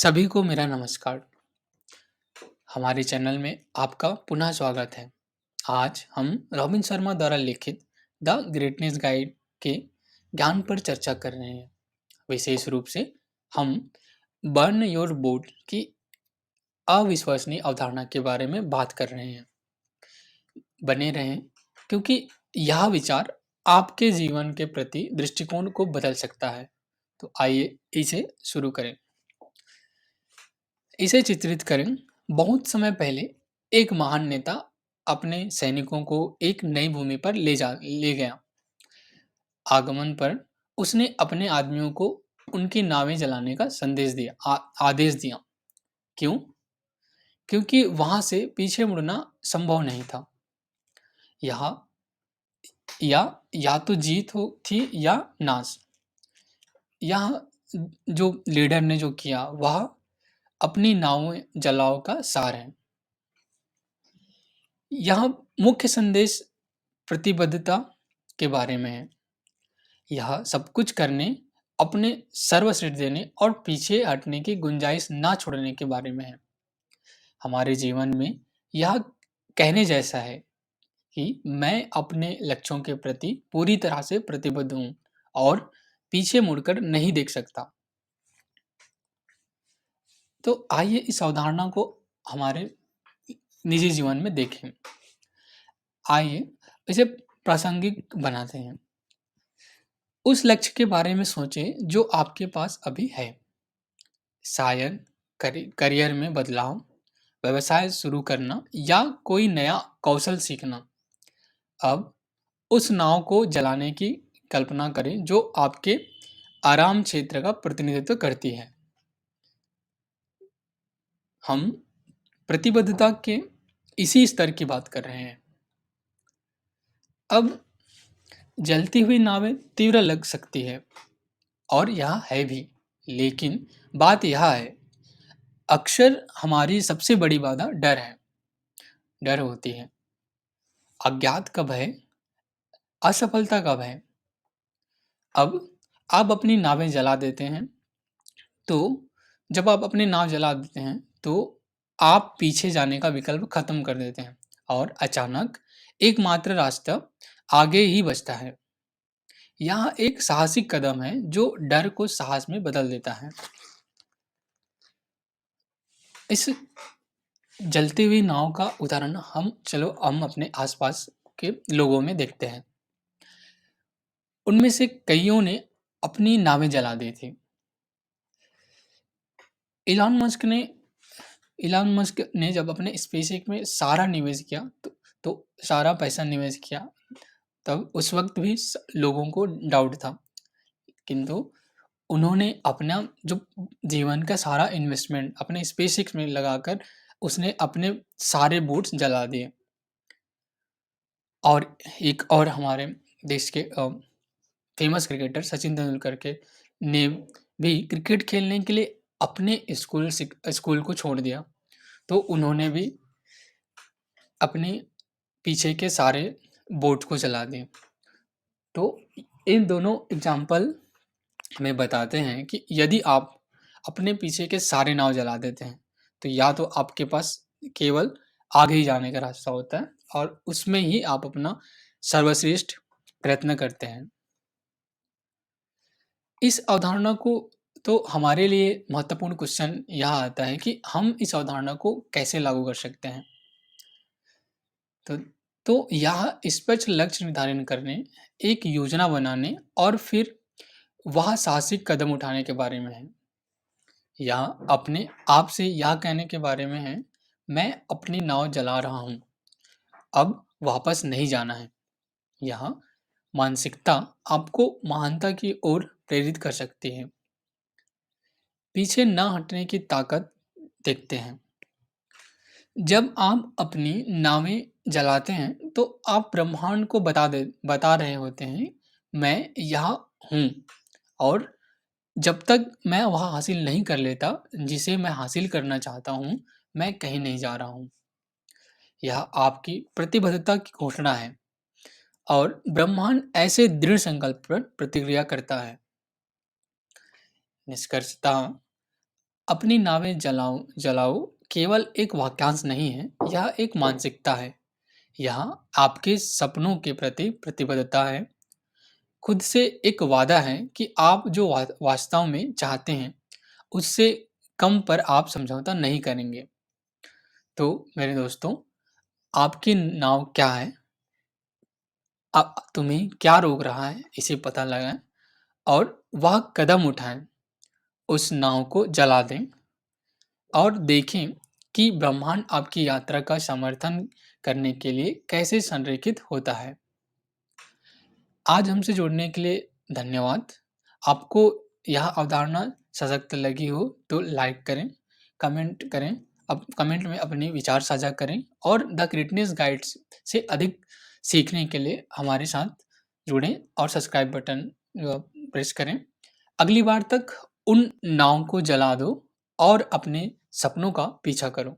सभी को मेरा नमस्कार। हमारे चैनल में आपका पुनः स्वागत है। आज हम रॉबिन शर्मा द्वारा लिखित द ग्रेटनेस गाइड के ज्ञान पर चर्चा कर रहे हैं। विशेष रूप से हम बर्न योर बोट की अविश्वसनीय अवधारणा के बारे में बात कर रहे हैं। बने रहें, क्योंकि यह विचार आपके जीवन के प्रति दृष्टिकोण को बदल सकता है। तो आइए इसे शुरू करें। इसे चित्रित करें। बहुत समय पहले एक महान नेता अपने सैनिकों को एक नई भूमि पर ले गया। आगमन पर उसने अपने आदमियों को उनकी नावें जलाने का आदेश दिया। क्यों? क्योंकि वहां से पीछे मुड़ना संभव नहीं था। यहाँ या तो जीत हो थी या नाश। यहाँ जो लीडर ने जो किया वह अपनी नावें जलाओ का सार है। यहाँ मुख्य संदेश प्रतिबद्धता के बारे में है। यह सब कुछ करने, अपने सर्वश्रेष्ठ देने और पीछे हटने की गुंजाइश ना छोड़ने के बारे में है। हमारे जीवन में यह कहने जैसा है कि मैं अपने लक्ष्यों के प्रति पूरी तरह से प्रतिबद्ध हूँ और पीछे मुड़कर नहीं देख सकता। तो आइए इस अवधारणा को हमारे निजी जीवन में देखें। आइए इसे प्रासंगिक बनाते हैं। उस लक्ष्य के बारे में सोचें जो आपके पास अभी है। शायद करियर में बदलाव, व्यवसाय शुरू करना या कोई नया कौशल सीखना। अब उस नाव को जलाने की कल्पना करें जो आपके आराम क्षेत्र का प्रतिनिधित्व करती है। हम प्रतिबद्धता के इसी स्तर की बात कर रहे हैं। अब जलती हुई नावें तीव्र लग सकती है और यह है भी, लेकिन बात यह है, अक्सर हमारी सबसे बड़ी बाधा डर है। डर होती है। अज्ञात का भय, असफलता का भय। अब आप अपनी नावें जला देते हैं, तो जब आप अपनी नाव जला देते हैं, तो आप पीछे जाने का विकल्प खत्म कर देते हैं और अचानक एकमात्र रास्ता आगे ही बचता है। यह एक साहसिक कदम है जो डर को साहस में बदल देता है। इस जलती हुई नाव का उदाहरण हम अपने आसपास के लोगों में देखते हैं। उनमें से कइयों ने अपनी नावें जला दी थी। इलॉन मस्क ने इलॉन मस्क ने जब अपने स्पेसएक्स में सारा निवेश किया, तो सारा पैसा निवेश किया, तब उस वक्त भी लोगों को डाउट था, किंतु उन्होंने अपना जो जीवन का सारा इन्वेस्टमेंट अपने स्पेसएक्स में लगाकर उसने अपने सारे बोट्स जला दिए। और एक और हमारे देश के फेमस क्रिकेटर सचिन तेंदुलकर के ने भी क्रिकेट खेलने के लिए अपने स्कूल को छोड़ दिया। तो उन्होंने भी अपने पीछे के सारे बोट को जला दिए। तो इन दोनों एग्जाम्पल हमें बताते हैं कि यदि आप अपने पीछे के सारे नाव जला देते हैं, तो या तो आपके पास केवल आगे ही जाने का रास्ता होता है और उसमें ही आप अपना सर्वश्रेष्ठ प्रयत्न करते हैं। इस अवधारणा को तो हमारे लिए महत्वपूर्ण क्वेश्चन यह आता है कि हम इस अवधारणा को कैसे लागू कर सकते हैं। तो यह स्पष्ट लक्ष्य निर्धारण करने, एक योजना बनाने और फिर वह साहसिक कदम उठाने के बारे में है। यह अपने आप से यह कहने के बारे में है, मैं अपनी नाव जला रहा हूँ, अब वापस नहीं जाना है। यह मानसिकता आपको महानता की ओर प्रेरित कर सकती है। पीछे न हटने की ताकत देखते हैं। जब आप अपनी नावें जलाते हैं, तो आप ब्रह्मांड को बता रहे होते हैं, मैं यहाँ हूँ और जब तक मैं वह हासिल नहीं कर लेता जिसे मैं हासिल करना चाहता हूँ, मैं कहीं नहीं जा रहा हूँ। यह आपकी प्रतिबद्धता की घोषणा है और ब्रह्मांड ऐसे दृढ़ संकल्प पर प्रतिक्रिया करता है। निष्कर्षतः अपनी नावें जलाओ जलाओ केवल एक वाक्यांश नहीं है, यह एक मानसिकता है। यह आपके सपनों के प्रति प्रतिबद्धता है। खुद से एक वादा है कि आप जो वास्तव में चाहते हैं, उससे कम पर आप समझौता नहीं करेंगे। तो मेरे दोस्तों, आपकी नाव क्या है? तुम्हें क्या रोक रहा है, इसे पता लगाएँ और वह कदम उठाएँ। उस नाव को जला दें और देखें कि ब्रह्मांड आपकी यात्रा का समर्थन करने के लिए कैसे संरेखित होता है। आज हमसे जुड़ने के लिए धन्यवाद। आपको यह अवधारणा सशक्त लगी हो तो लाइक करें, कमेंट करें, कमेंट में अपने विचार साझा करें और द ग्रेटनेस गाइड्स से अधिक सीखने के लिए हमारे साथ जुड़ें और सब्सक्राइब बटन प्रेस करें। अगली बार तक उन नाव को जला दो और अपने सपनों का पीछा करो।